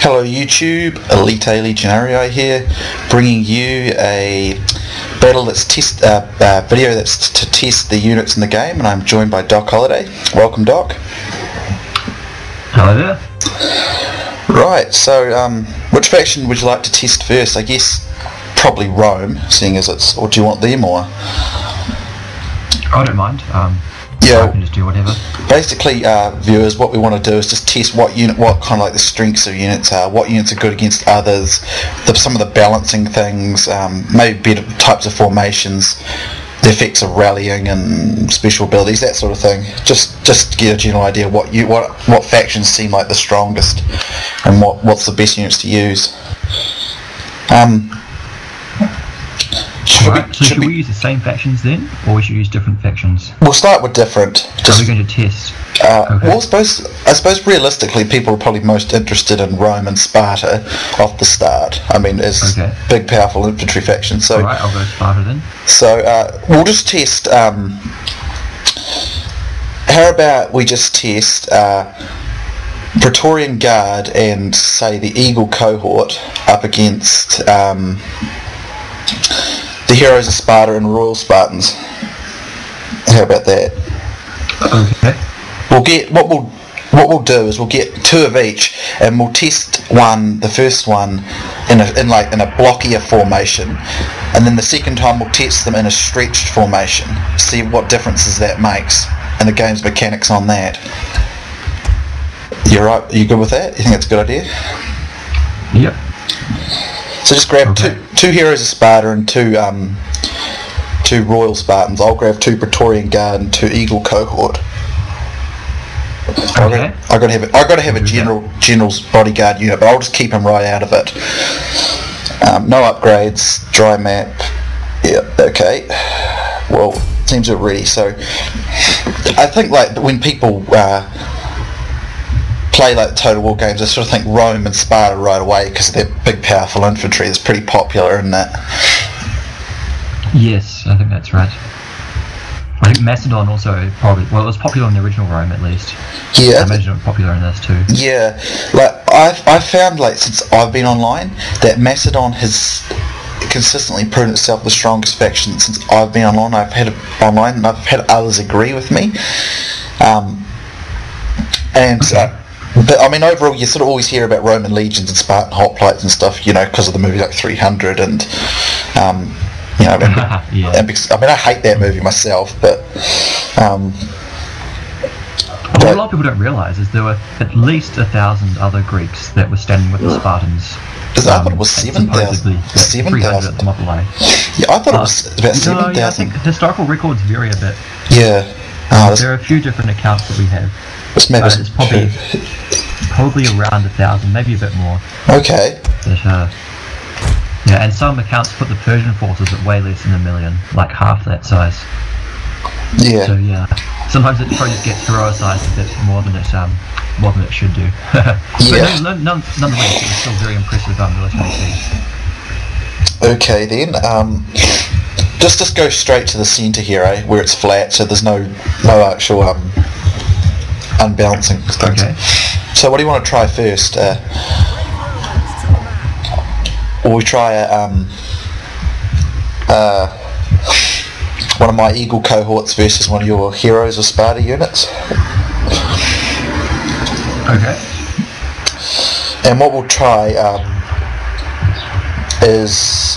Hello YouTube, Elite Legionarii here, bringing you a battle that's video that's to test the units in the game, and I'm joined by Doc Holliday. Welcome, Doc. Hello there. Right, so which faction would you like to test first? I guess probably Rome, seeing as it's, or do you want them, or? I don't mind. Yeah. I can just do whatever. Basically, viewers, what we want to do is just test what kind of like the strengths of units are, what units are good against others, some of the balancing things, maybe better types of formations, the effects of rallying and special abilities, that sort of thing. Just to get a general idea what factions seem like the strongest and what's the best units to use. Should we use the same factions then, or we should use different factions? We'll start with different. Are we going to test? Okay. Well, I suppose realistically, people are probably most interested in Rome and Sparta off the start. I mean, as big, powerful infantry factions. So, alright, I'll go Sparta then. So, we'll just test. How about we just test Praetorian Guard and say the Eagle cohort up against the Heroes of Sparta and Royal Spartans. How about that? Okay. We'll get what we'll do is we'll get two of each, and we'll test the first one in a blockier formation, and then the second time we'll test them in a stretched formation. See what differences that makes, and the game's mechanics on that. You're right. Are you good with that? You think that's a good idea? Yep. So just grab two Heroes of Sparta and two Royal Spartans. I'll grab two Praetorian Guard and two Eagle cohort. Okay. I've got to have a general's bodyguard unit, but I'll just keep him right out of it. No upgrades. Dry map. Yeah. Okay. Well, seems we're ready. So I think like when people play like Total War games, I sort of think Rome and Sparta right away because of their big, powerful infantry. It's pretty popular, isn't it? Yes, I think that's right. I think Macedon also probably, well, it was popular in the original Rome at least. Yeah. I imagine it's popular in this too. Yeah, like I've found like since I've been online that Macedon has consistently proven itself the strongest faction since I've been online. I've had others agree with me. But I mean, overall, you sort of always hear about Roman legions and Spartan hoplites and stuff, you know, because of the movie like 300 and, you know, yeah. and because, I mean, I hate that movie myself, but. What a lot of people don't realise is there were at least 1,000 other Greeks that were standing with the Spartans. I thought it was 7,000. 7,000 at the Mophelai. Yeah, I thought it was about 7,000. Yeah, I think historical records vary a bit. Yeah. There are a few different accounts that we have. It's probably around 1,000, maybe a bit more. Okay. But, yeah, and some accounts put the Persian forces at way less than 1 million, like half that size. Yeah. So yeah, sometimes it probably just gets heroicized a bit more than it should do. But yeah. Nonetheless, it was still very impressive military feat. Okay then. Just go straight to the centre here, where it's flat, so there's no actual unbalancing things. Okay. So what do you want to try first? Or we try one of my Eagle cohorts versus one of your Heroes of Sparta units. Okay. And what we'll try is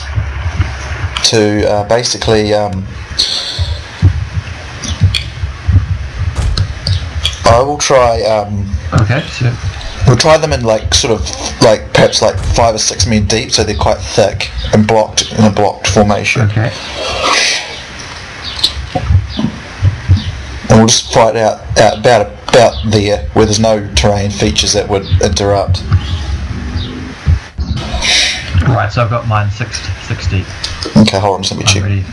to basically I will try okay, so we'll try them in like sort of like perhaps like 5 or 6 men deep, so they're quite thick and blocked in a blocked formation. Okay. And we'll just fight out about there where there's no terrain features that would interrupt. Right, so I've got mine 6 deep. Okay, hold on, just let me check. Ready.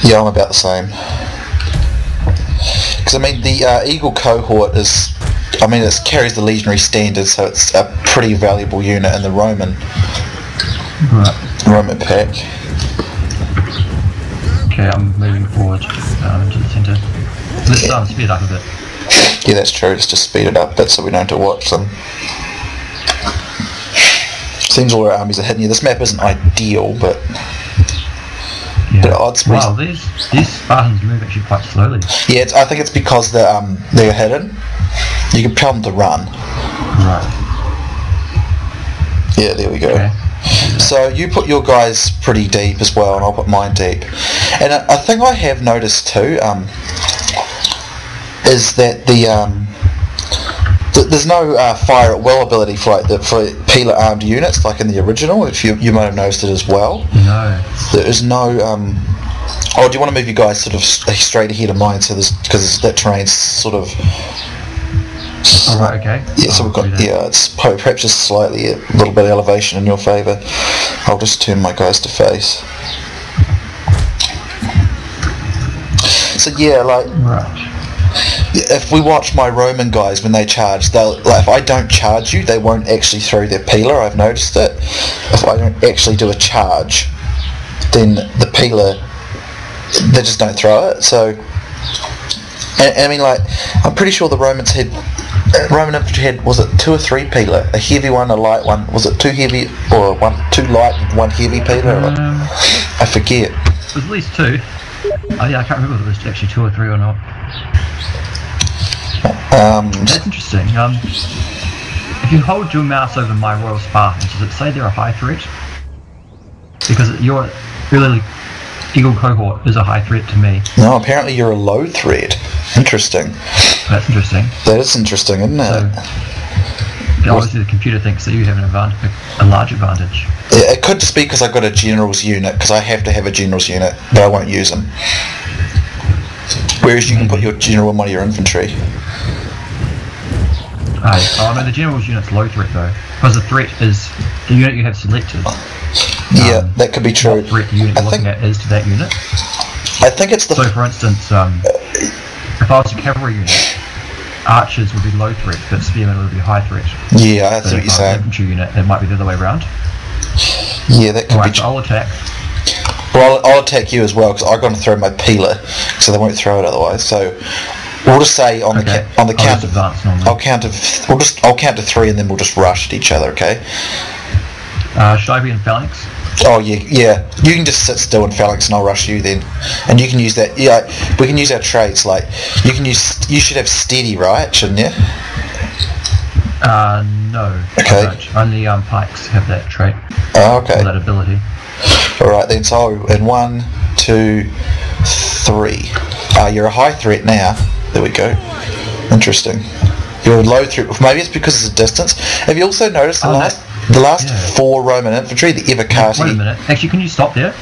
Yeah, I'm about the same. Because I mean, the Eagle cohort is, I mean, it carries the legionary standard, so it's a pretty valuable unit in the Roman pack. Okay, I'm moving forward to the centre. Let's speed it up a bit. Yeah, that's true. Let's just speed it up a bit so we don't have to watch them. Seems all our armies are hitting you. This map isn't ideal, but... Yeah. But odds wow, these Spartans move actually quite slowly. Yeah, I think it's because they're hidden. You can tell them to run. Right. Yeah, there we go. Okay. So you put your guys pretty deep as well, and I'll put mine deep. And I think I have noticed too, is that there's no fire at will ability for Peeler armed units like in the original. If you might have noticed it as well. No. There is no. Oh, do you want to move your guys sort of straight ahead of mine? So because that terrain's sort of. Oh, right, okay. Yeah, so we've got it's perhaps just slightly a little bit of elevation in your favour. I'll just turn my guys to face. So yeah, like. Right. If we watch my Roman guys when they charge, they'll if I don't charge you, they won't actually throw their peeler. I've noticed it. If I don't actually do a charge, then the peeler, they just don't throw it. So, and I mean, like, I'm pretty sure the Roman infantry had, was it 2 or 3 peeler? A heavy one, a light one. Was it 2 heavy or 2 light and 1 heavy peeler? I forget. It was at least 2. Oh yeah, I can't remember if it was actually 2 or 3 or not. That's interesting. If you hold your mouse over my Royal Spartans, does it say they're a high threat? Because your Eagle cohort is a high threat to me. No, apparently you're a low threat. Interesting. That's interesting. That is interesting, isn't it? So, obviously the computer thinks that you have a large advantage. It could just be because I've got a general's unit, because I have to have a general's unit, but I won't use them. Whereas you can put your general in one of your infantry. Oh no, the general's unit's low threat though, because the threat is the unit you have selected. Yeah, that could be true. What threat the unit you're looking at is to that unit. I think it's the... So for instance, if I was a cavalry unit, archers would be low threat, but spearmen would be high threat. Yeah, that's what you're saying. Infantry unit, it might be the other way around. Yeah, that could be so I'll attack. Well, I'll attack you as well, because I've got to throw my peeler, so they won't throw it otherwise. So we'll just say on the count of I'll count to 3, and then we'll just rush at each other. Okay. Should I be in phalanx? Oh yeah. You can just sit still in phalanx, and I'll rush you then. And you can use that. Yeah, we can use our traits. Like you can use. You should have steady, right? Shouldn't you? No. Okay. Only pikes have that trait. Oh, okay. Or that ability. Alright then, so in 1, 2, 3. You're a high threat now. There we go. Interesting. You're a low threat. Maybe it's because it's a distance. Have you also noticed the last 4 Roman infantry, the Evocati... Wait a minute. Actually, can you stop there?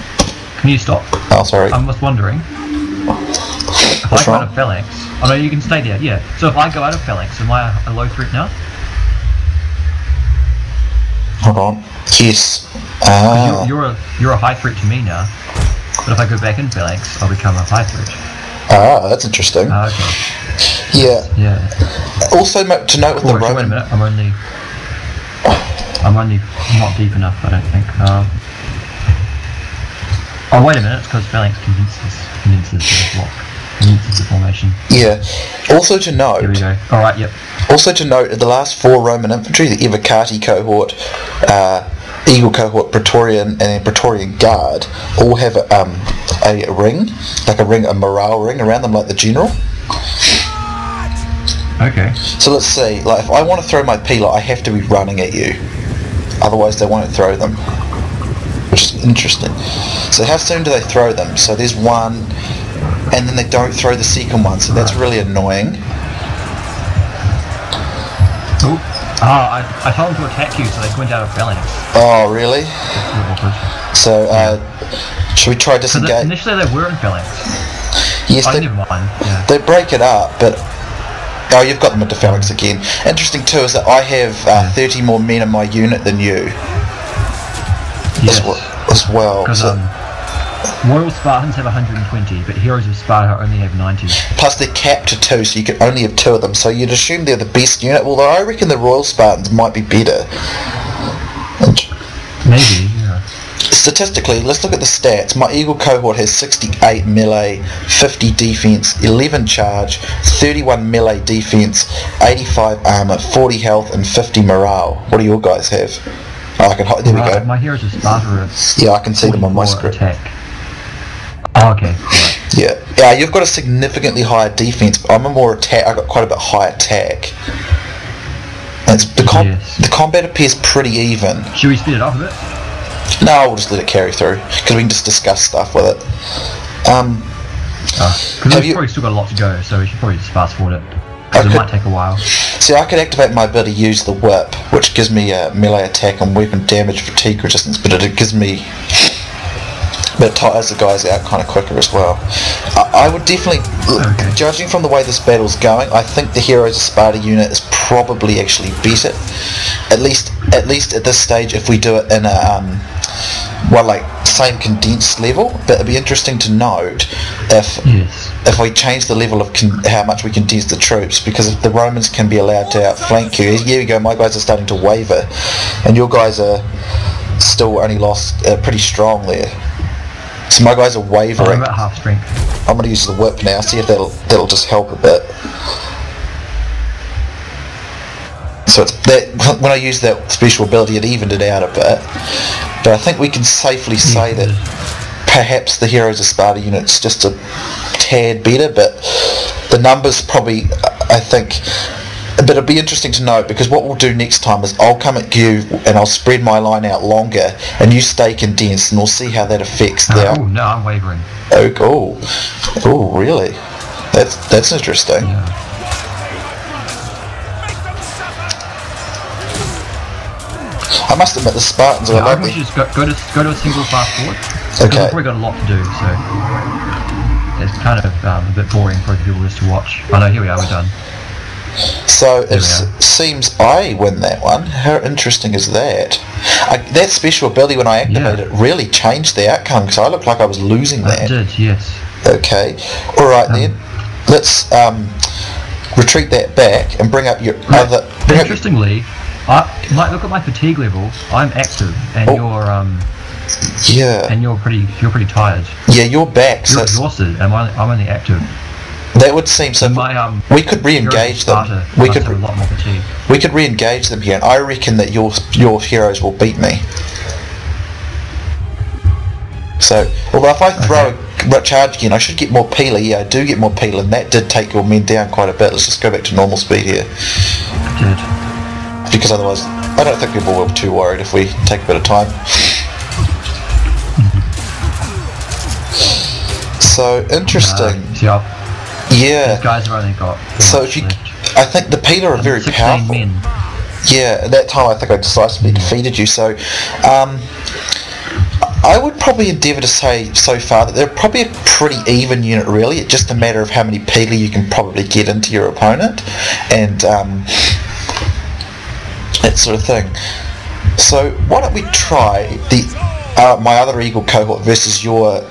Can you stop? Oh, sorry. I'm just wondering. If I go out of phalanx... Oh no, you can stay there, yeah. So if I go out of phalanx, am I a low threat now? Hold on. Yes. You're a high threat to me now. But if I go back in phalanx, I'll become a high threat. That's interesting. Okay. Yeah. Also to note with the Roman... Wait a minute, I'm only not deep enough, I don't think. Oh wait a minute, it's because phalanx condenses the block. Condenses the formation. Yeah. Also to note... There we go. Alright, yep. Also to note, the last 4 Roman infantry, the Evocati cohort, Eagle cohort, Praetorian, and Praetorian Guard, all have a ring, a morale ring around them, like the general. Okay. So let's see, like if I want to throw my peeler, I have to be running at you, otherwise they won't throw them, which is interesting. So how soon do they throw them? So there's one, and then they don't throw the second one, so that's really annoying. Oh, I told them to attack you, so they went out of phalanx. Oh, really? So, should we try disengage? Initially they were in phalanx. Yes, never mind. Yeah. They break it up, but... Oh, you've got them into phalanx again. Interesting too is that I have 30 more men in my unit than you. Yes. As well. Because Royal Spartans have 120, but Heroes of Sparta only have 90. Plus they're capped to 2, so you can only have 2 of them. So you'd assume they're the best unit, although I reckon the Royal Spartans might be better. Maybe, yeah. Statistically, let's look at the stats. My Eagle cohort has 68 melee, 50 defense, 11 charge, 31 melee defense, 85 armor, 40 health, and 50 morale. What do your guys have? I can. There we go. My heroes of Sparta are Yeah, I can see them on my screen. attack. Oh, okay. Right. Yeah, you've got a significantly higher defense. But I'm a more attack. I got quite a bit high attack. And the combat appears pretty even. Should we speed it up a bit? No, we'll just let it carry through because we can just discuss stuff with it. Because we've probably still got a lot to go, so we should probably just fast forward it. Because it might take a while. See, I could activate my ability to use the whip, which gives me melee attack and weapon damage, fatigue resistance, but it gives me... But it tires the guys out kind of quicker as well. I would definitely, judging from the way this battle's going, I think the Heroes of Sparta unit is probably actually better. At least at this stage, if we do it in a same condensed level. But it'd be interesting to note if we change the level of how much we condense the troops, because if the Romans can be allowed to outflank you, here we go. My guys are starting to waver, and your guys are still only lost pretty strong there. So my guys are wavering. I'm at half strength. I'm going to use the whip now, see if that'll just help a bit. So it's when I use that special ability, it evened it out a bit. But I think we can safely say that perhaps the Heroes of Sparta unit's just a tad better, but the numbers probably, I think... But it'll be interesting to note, because what we'll do next time is I'll come at you and I'll spread my line out longer and you stay condensed, and we'll see how that affects the... Oh, no, I'm wavering. Oh, really? That's interesting. Yeah. I must admit, the Spartans are I think we should just go to a single fast forward. Okay. We've probably got a lot to do, so it's kind of a bit boring for people just to watch. Oh no, here we are, we're done. So it seems I win that one. How interesting is that? That special ability, when I activated it, really changed the outcome, because I looked like I was losing that. It did, yes. Okay. Alright then. Let's retreat that back and bring up your other... Interestingly, look at my fatigue level. I'm active, and you're and you're pretty tired. Yeah, you're back. You're exhausted, and I'm only active. That would seem so. We could re-engage them. We could a lot more fatigue. We could re-engage them here, and I reckon that your heroes will beat me. So, although if I throw a charge again, I should get more peeler. Yeah, I do get more peeler, and that did take your men down quite a bit. Let's just go back to normal speed here. It did. Because otherwise, I don't think people will be too worried if we take a bit of time. So interesting. Yeah. These guys have only got. So if you, I think the peeler are very powerful. Men. Yeah, at that time I think I decisively defeated you. So, I would probably endeavour to say so far that they're probably a pretty even unit. Really, it's just a matter of how many peeler you can probably get into your opponent, and that sort of thing. So why don't we try the my other Eagle cohort versus your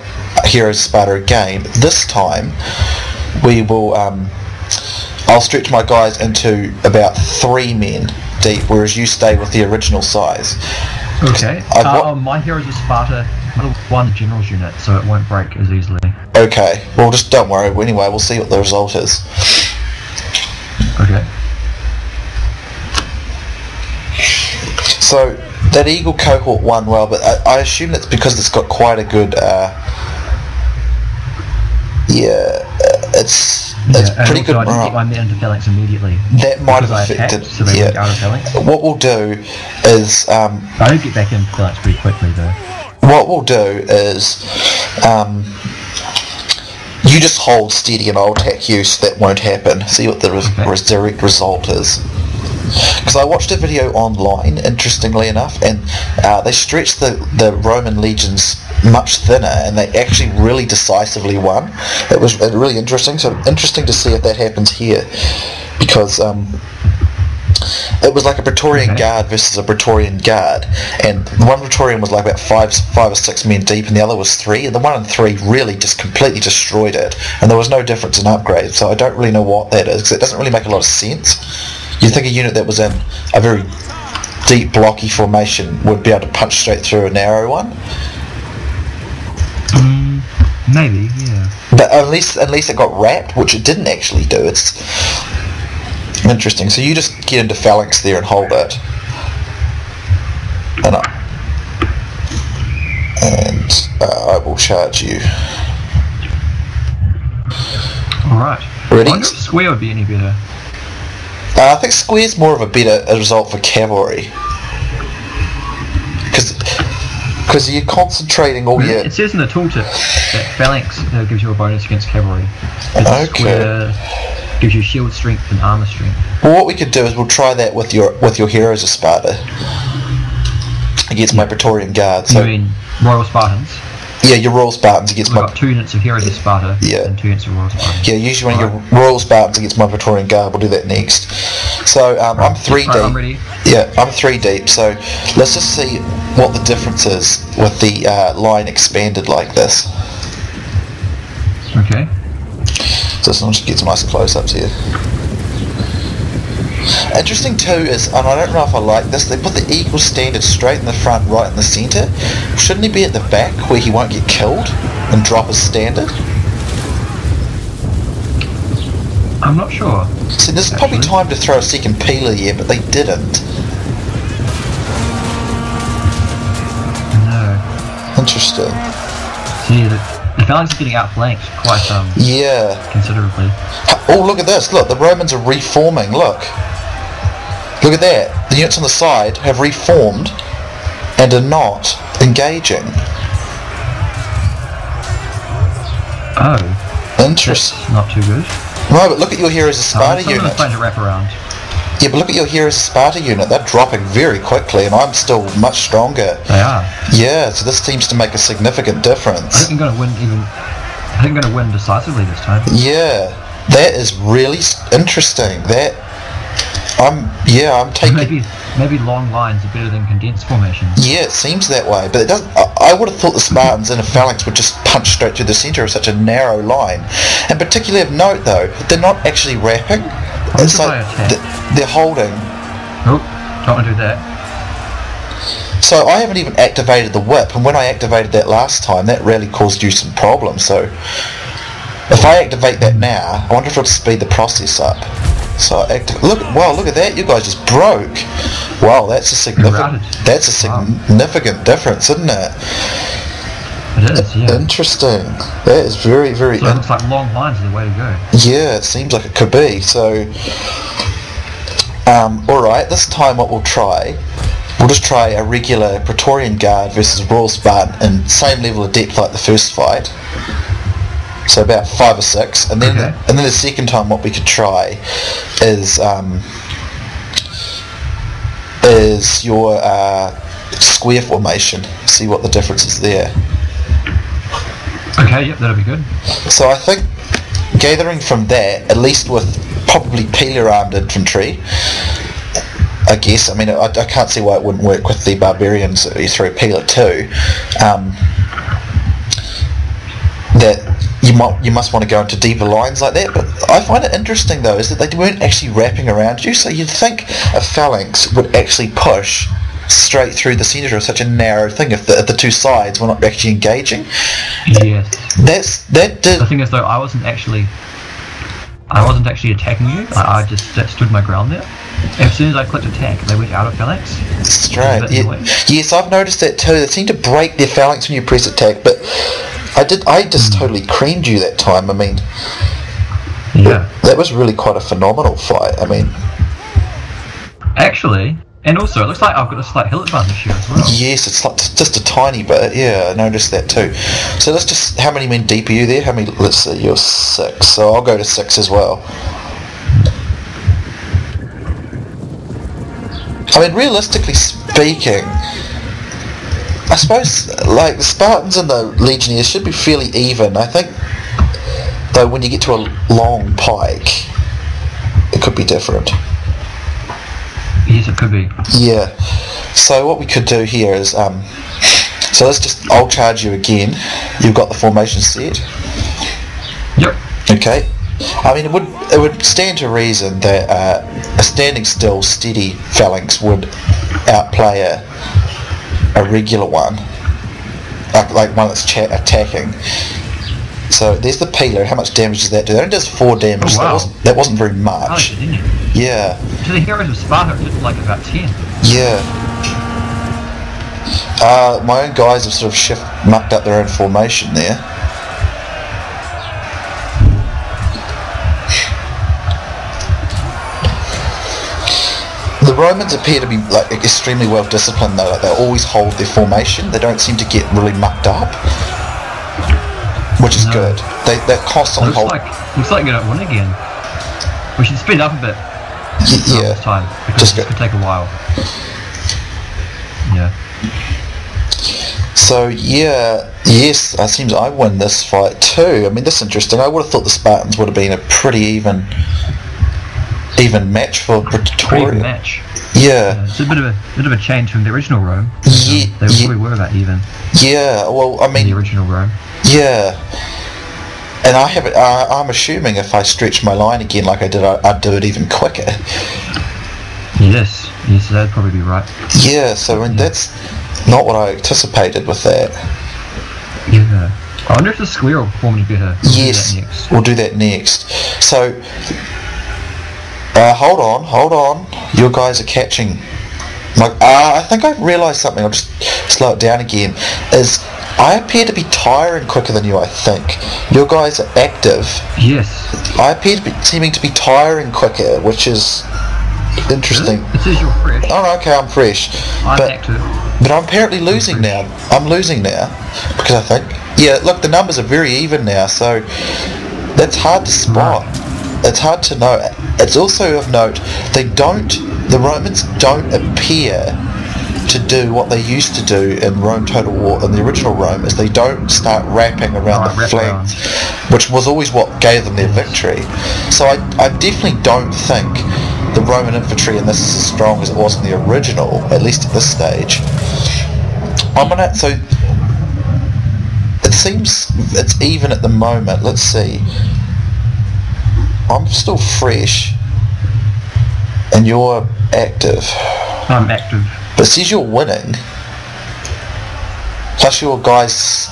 Heroes of Sparta game. This time we will I'll stretch my guys into about 3 men deep, whereas you stay with the original size. Okay. My Heroes of Sparta are one general's unit, so it won't break as easily. Okay. Well, just don't worry. Anyway, we'll see what the result is. Okay. So that Eagle cohort won well, but I assume that's because it's got quite a good. It's pretty good. I didn't get my men into phalanx immediately. That might have affected. So they went out of phalanx. What we'll do is. I did get back into phalanx pretty quickly though. What we'll do is. You just hold steady and I'll attack you, so that won't happen. See what the direct result is. Because I watched a video online, interestingly enough, and they stretched the Roman legions much thinner, and they actually really decisively won. It was really interesting. So interesting to see if that happens here, because it was like a Praetorian Guard versus a Praetorian Guard, and the one Praetorian was like about 5 or 6 men deep, and the other was 3, and the 1 and 3 really just completely destroyed it, and there was no difference in upgrades. So I don't really know what that is, because it doesn't really make a lot of sense. You'd think a unit that was in a very deep blocky formation would be able to punch straight through a narrow one. Maybe, yeah. But unless it got wrapped, which it didn't actually do. It's interesting. So you just get into phalanx there and hold it. and I will charge you. Alright. Ready? I wonder if square would be any better. I think square's more of a better result for cavalry. Because you're concentrating all your... It says in the tooltip that phalanx gives you a bonus against cavalry. Okay. Square gives you shield strength and armor strength. Well, what we could do is we'll try that with your heroes of Sparta against my Praetorian Guard. So, you mean Royal Spartans? Yeah, your Royal Spartans against We've got 2 units of heroes of Sparta and 2 units of Royal Spartans. Yeah, usually when your Royal Spartans against my Praetorian Guard, we'll do that next. So I'm 3 deep. I'm ready. Yeah, I'm 3 deep. So let's just see what the difference is with the line expanded like this. Okay. So I'll just get some nice close-ups here. Interesting too is, and I don't know if I like this, they put the eagle standard straight in the front, right in the centre. Shouldn't he be at the back where he won't get killed and drop his standard? I'm not sure. See, there's probably time to throw a second peeler here, but they didn't. No. Interesting. See, the phalanx is getting outflanked quite considerably. Oh, look at this. Look, the Romans are reforming. Look. Look at that. The units on the side have reformed and are not engaging. Oh. Interesting. That's not too good. No, but look at your Heroes of Sparta unit. Some of them are starting to wrap around. Yeah, but look at your Heroes of Sparta unit. They're dropping very quickly, and I'm still much stronger. They are. Yeah, so this seems to make a significant difference. I think I'm going to win decisively this time. Yeah, that is really interesting. I'm taking... Maybe long lines are better than condensed formations. Yeah, it seems that way, but it doesn't. I would have thought the Spartans in a phalanx would just punch straight through the centre of such a narrow line. And particularly of note, though, they're not actually wrapping. It's like they're holding. Oh, don't want to do that. So I haven't even activated the whip, and when I activated that last time, that really caused you some problems. So if I activate that now, I wonder if it'll speed the process up. So look at that! You guys just broke. Wow, that's a significant difference, isn't it? It is, yeah. Interesting. That is very, very. So it looks like long lines are the way to go. Yeah, it seems like it could be. So, all right. This time, what we'll just try a regular Praetorian Guard versus Royal Spartan in same level of depth like the first fight. So about 5 or 6, and then the second time what we could try is your square formation. See what the difference is there. Okay, yep, that'll be good. So I think gathering from that, at least with probably peeler armed infantry, I guess. I mean, I can't see why it wouldn't work with the barbarians that you throw peeler too. That you must want to go into deeper lines like that, but I find it interesting though is that they weren't actually wrapping around you, so you'd think a phalanx would actually push straight through the centre of such a narrow thing if the 2 sides were not actually engaging. Yes. That did. The thing is though, I wasn't actually attacking you. I just stood my ground there. As soon as I clicked attack, they went out of phalanx. Strange. Yes, I've noticed that too. They seem to break their phalanx when you press attack, but I just totally creamed you that time. I mean, that was really quite a phenomenal fight. I mean, actually, and also it looks like I've got a slight hill advantage here as well. Yes, it's like just a tiny bit. Yeah, I noticed that too. So let's just. How many men deep are you there? How many? Let's see. You're 6. So I'll go to 6 as well. I mean, realistically speaking, I suppose like the Spartans and the Legionnaires should be fairly even. I think, though, when you get to a long pike, it could be different. Yes, it could be. Yeah. So what we could do here is, so I'll charge you again. You've got the formation set. Yep. Okay. I mean, it would stand to reason that a standing still, steady phalanx would outplay a regular one, like one that's attacking. So there's the peeler. How much damage does that do? That only does 4 damage. Oh, wow. That wasn't very much. Oh, didn't you? Yeah. To the Heroes of Sparta, it did like about 10. Yeah. My own guys have sort of mucked up their own formation there. The Romans appear to be like extremely well disciplined though. Like, they always hold their formation. They don't seem to get really mucked up, which is good. They're constantly Looks like you're gonna win again. We should speed up a bit. Yeah. This time because this could take a while. Yeah. So yes, it seems I win this fight too. I mean, this is interesting. I would have thought the Spartans would have been a pretty even match for Pretoria. Even match. Yeah. It's a bit of a change from the original Rome. Yeah. They really were about even. Yeah. Well, I mean, the original Rome. Yeah. And I'm assuming if I stretch my line again like I did, I'd do it even quicker. Yes, that'd probably be right. Yeah, so I mean, that's not what I anticipated with that. Yeah. I wonder if the square will perform any better. We'll do that next. So, hold on. You guys are catching. I think I've realised something. I'll just slow it down again. I appear to be tiring quicker than you, I think. Your guys are active. Yes. I appear to be seeming to be tiring quicker, which is interesting. Really? It says you're fresh. Oh, okay, I'm fresh. I'm active. But I'm apparently losing now. I'm losing now. Because I think... Yeah, look, the numbers are very even now, so... That's hard to spot. Right. It's hard to know. It's also of note, the Romans don't appear to do what they used to do in Rome Total War, in the original Rome, is they don't start wrapping around the flanks, which was always what gave them their victory. So I definitely don't think the Roman infantry in this is as strong as it was in the original, at least at this stage. So it seems it's even at the moment. Let's see. I'm still fresh, and you're active. I'm active. But it says you're winning. Plus your guys...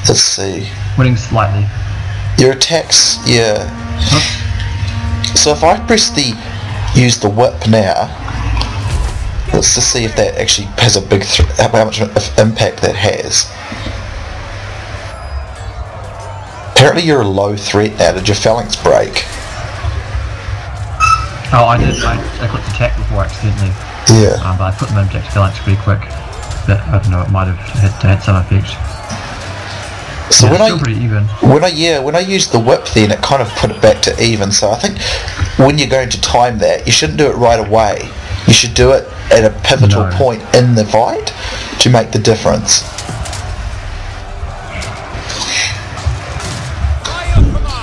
Let's see. Winning slightly. Your attacks, yeah. So if I use the whip now, let's just see if that actually has a big... how much of impact that has. Apparently you're a low threat now. Did your phalanx break? Oh, I did. I clicked attack before accidentally. Yeah. But I put them in attack phalanx pretty quick. But I don't know, it might have had some effect. So yeah, still pretty even. When I used the whip then it kind of put it back to even. So I think when you're going to time that, you shouldn't do it right away. You should do it at a pivotal point in the fight to make the difference.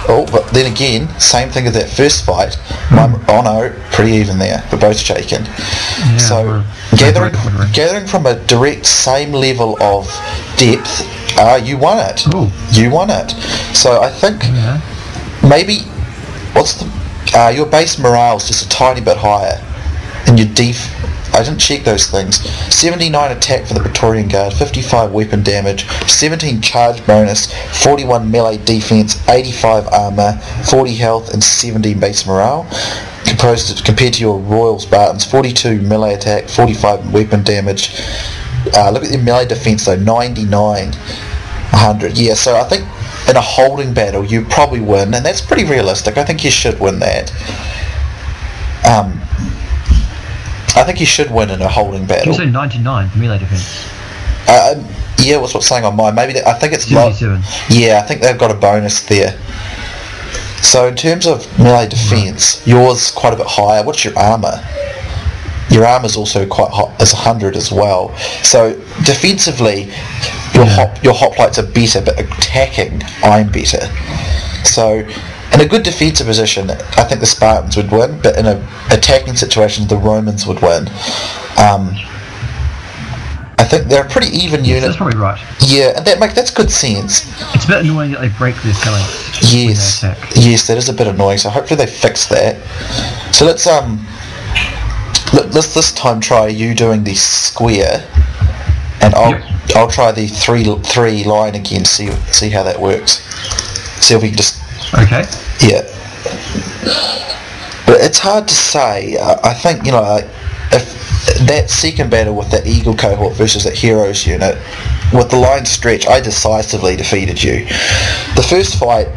Oh, but then again, same thing as that first fight. Oh no, pretty even there. We're both shaken. Yeah, so gathering from a direct same level of depth, you won it. Ooh. You won it. So I think maybe your base morale is just a tiny bit higher, and your I didn't check those things. 79 attack for the Praetorian Guard, 55 weapon damage, 17 charge bonus, 41 melee defense, 85 armor, 40 health, and 17 base morale. Compared to your Royal Spartans, 42 melee attack, 45 weapon damage. Look at your melee defense though, 99, 100. Yeah, so I think in a holding battle you probably win, and that's pretty realistic. I think you should win that. I think you should win in a holding battle. You say 99 melee defense. Yeah, what's saying on mine? Maybe I think it's 77. Yeah, I think they've got a bonus there. So in terms of melee defense, yours quite a bit higher. What's your armor? Your armor's also quite hot, as 100 as well. So defensively, your hoplites are better, but attacking, I'm better. So in a good defensive position, I think the Spartans would win, but in an attacking situation, the Romans would win. I think they're a pretty even unit. That's probably right. Yeah, and that's good sense. It's a bit annoying that they break their phalanx. Yes, that is a bit annoying. So hopefully they fix that. So let's this time try you doing the square, and I'll try the three line again. See how that works. See if we can just. Okay. Yeah. But it's hard to say. I think if that second battle with the Eagle cohort versus that Heroes unit, with the line stretch, I decisively defeated you. The first fight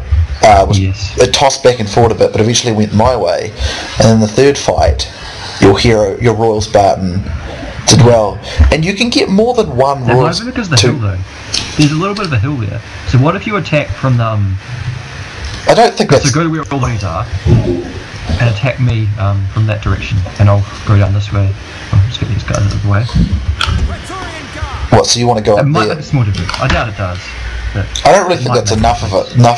was it tossed back and forth a bit, but eventually went my way. And then the third fight, your Royal Spartan did well. And you can get more than one Royal Spartan. Because the hill though. There's a little bit of a hill there. So what if you attack from the... I don't think that's... So go to where all these are, and attack me from that direction, and I'll go down this way. I'll just get these guys out of the way. What, so you want to go up there? It might make a small difference. I doubt it does. I don't really think that's enough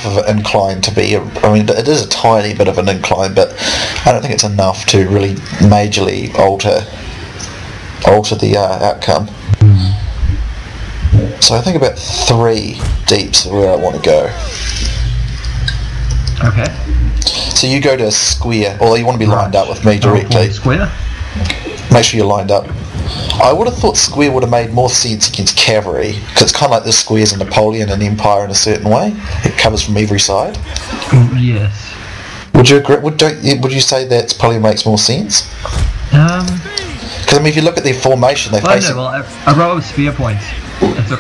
of an incline to be. I mean, it is a tiny bit of an incline, but I don't think it's enough to really majorly alter the outcome. So I think about 3 deep's where I want to go. Okay. So you go to a square, or you want to be lined up with me directly. Square? Make sure you're lined up. I would have thought square would have made more sense against cavalry, because it's kind of like the squares in Napoleon and Empire in a certain way. It covers from every side. Yes. Would you agree? Would you say that probably makes more sense? Because I mean, if you look at their formation, they face. A row of spear points.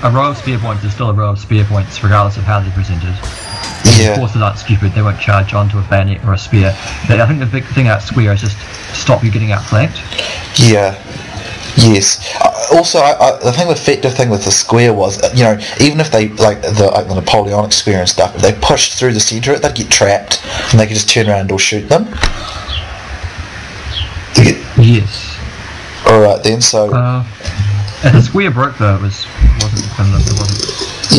A row of spear points is still a row of spear points, regardless of how they're presented. Yeah. Forces aren't stupid; they won't charge onto a bayonet or a spear. But I think the big thing about square is just stop you getting outflanked. Yeah. Yes. Also, the effective thing with the square was, even if they like the Napoleonic square and stuff, if they pushed through the centre, they'd get trapped, and they could just turn around and shoot them. Yes. All right then. So. If the square broke though, it wasn't definitive.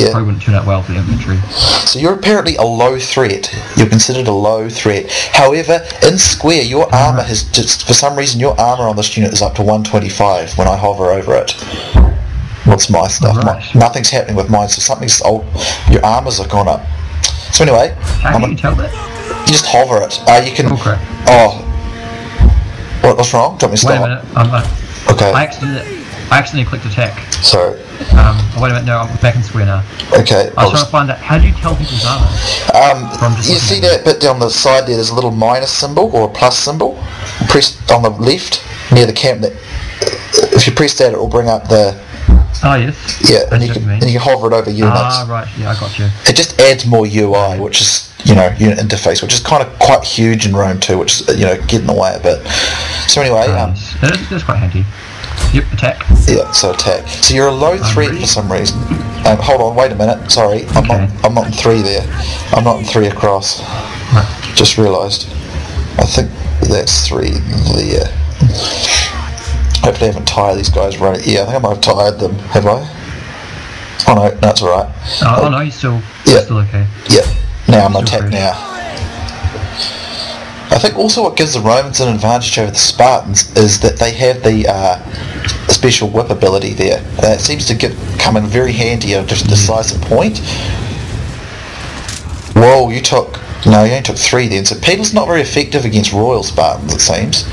Probably wouldn't turn out well for the infantry. So you're apparently a low threat. You're considered a low threat. However, in square, your armour has just, for some reason, your armour on this unit is up to 125 when I hover over it. What's my stuff? Right. Nothing's happening with mine, so something's old. Your armours have gone up. So anyway, how can you tell that? You just hover it. You can. Okay. Oh. What's wrong? Don't me stop. Wait a minute. Okay. I accidentally clicked attack. Sorry. Wait a minute, no, I'm back in square now. Okay. I was trying to find out, how do you tell people's armour? You see that bit down the side there, there's a little minus symbol or a plus symbol? Press on the left, near the camp. If you press that, it will bring up the... Oh, yes. Yeah, and you can hover it over units. Ah, right, yeah, I got you. It just adds more UI, which is, unit interface, which is kind of quite huge in Rome too, which is, getting in the way a bit. So anyway... That's quite handy. Yep, attack. Yeah, so attack. So you're a low threat for some reason. Hold on, wait a minute. Sorry, I'm not in 3 there. I'm not in 3 across. Right. Just realised. I think that's 3 there. Hopefully I haven't tired these guys running. Yeah, I think I might have tired them. Have I? Oh no, that's alright. Oh no, you're still okay. Yeah, now I'm attacked now. I think also what gives the Romans an advantage over the Spartans is that they have the special whip ability there. It seems to come in very handy at a decisive point. Whoa, you only took 3 then. So Peter's not very effective against Royal Spartans, it seems.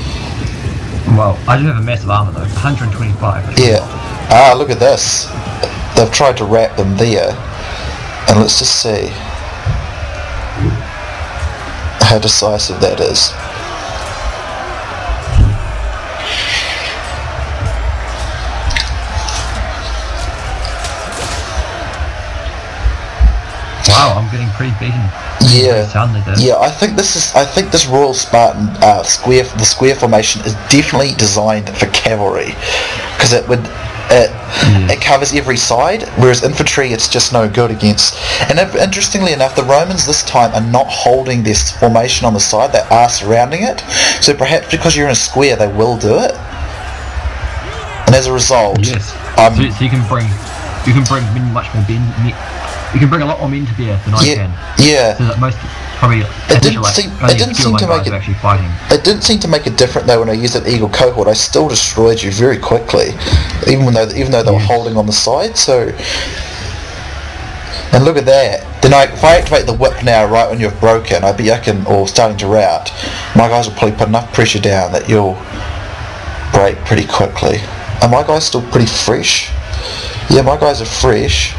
Well, I do have a massive armour though, 125. Yeah. Look at this. They've tried to wrap them there. And let's just see how decisive that is. Wow, I'm getting pretty beaten. Yeah. I think this Royal Spartan the square formation is definitely designed for cavalry, because it covers every side, whereas infantry it's just no good against. And interestingly enough, the Romans this time are not holding this formation on the side; they are surrounding it. So perhaps because you're in a square, they will do it. And as a result, so you can bring much more men. You can bring a lot more men to bear than I can. Yeah. So that most probably it didn't seem to make it actually fighting. It didn't seem to make a difference though when I used that Eagle cohort. I still destroyed you very quickly, even though they were holding on the side. So, and look at that. Then if I activate the whip now, right when you've broken, or starting to rout, my guys will probably put enough pressure down that you'll break pretty quickly. Are my guys still pretty fresh? Yeah, my guys are fresh.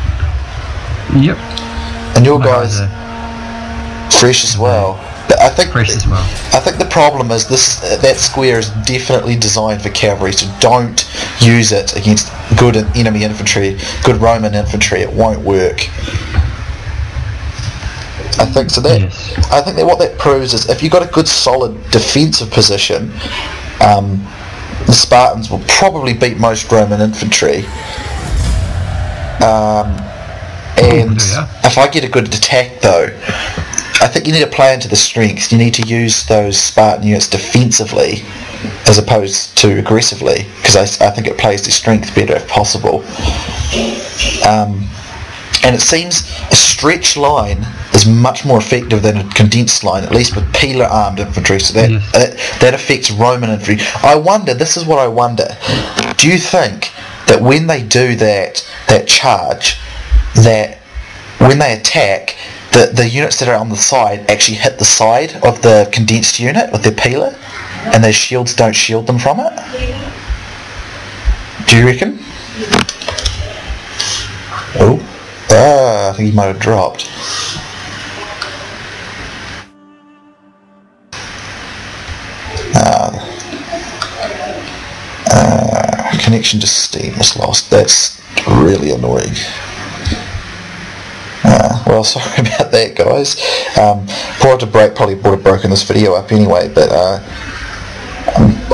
Yep. And your guys are fresh as well. But pressed as well. I think the problem is that square is definitely designed for cavalry, so don't use it against good enemy infantry, good Roman infantry. It won't work. I think so. I think that what that proves is if you've got a good solid defensive position, the Spartans will probably beat most Roman infantry. And if I get a good attack though, I think you need to play into the strengths. You need to use those Spartan units defensively as opposed to aggressively, because I think it plays their strength better if possible. And it seems a stretch line is much more effective than a condensed line, at least with peeler armed infantry, so that affects Roman infantry. This is what I wonder, do you think that when they do that charge, that when they attack, the units that are on the side actually hit the side of the condensed unit with their peeler, and their shields don't shield them from it? Do you reckon? I think he might have dropped. Connection to Steam was lost. That's really annoying. Well, sorry about that, guys. Probably would have broken this video up anyway, but I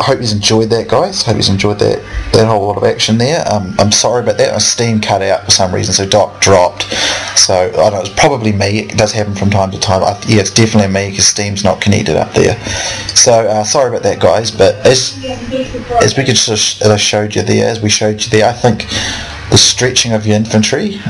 hope you enjoyed that, guys. Hope you enjoyed that whole lot of action there. I'm sorry about that. My Steam cut out for some reason, so Doc dropped. So I don't know, it's probably me. It does happen from time to time. Yeah, it's definitely me because Steam's not connected up there. So sorry about that, guys. But as I showed you there, I think the stretching of your infantry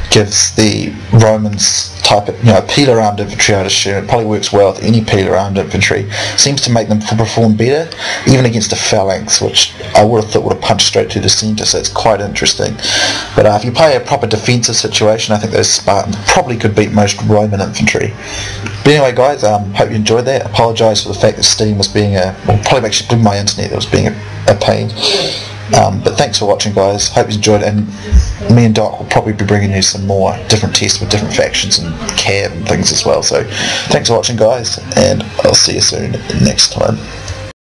gives the Romans type of, peeler armed infantry, I'd assume. It probably works well with any peeler armed infantry. Seems to make them perform better, even against a phalanx, which I would have thought would have punched straight through the centre, so it's quite interesting. But if you play a proper defensive situation, I think those Spartans probably could beat most Roman infantry. But anyway, guys, hope you enjoyed that. Apologise for the fact that Steam was being probably actually my internet that was being a pain. But thanks for watching, guys. Hope you enjoyed it, and me and Doc will probably be bringing you some more different tests with different factions and CAV and things as well. So thanks for watching, guys, and I'll see you soon next time.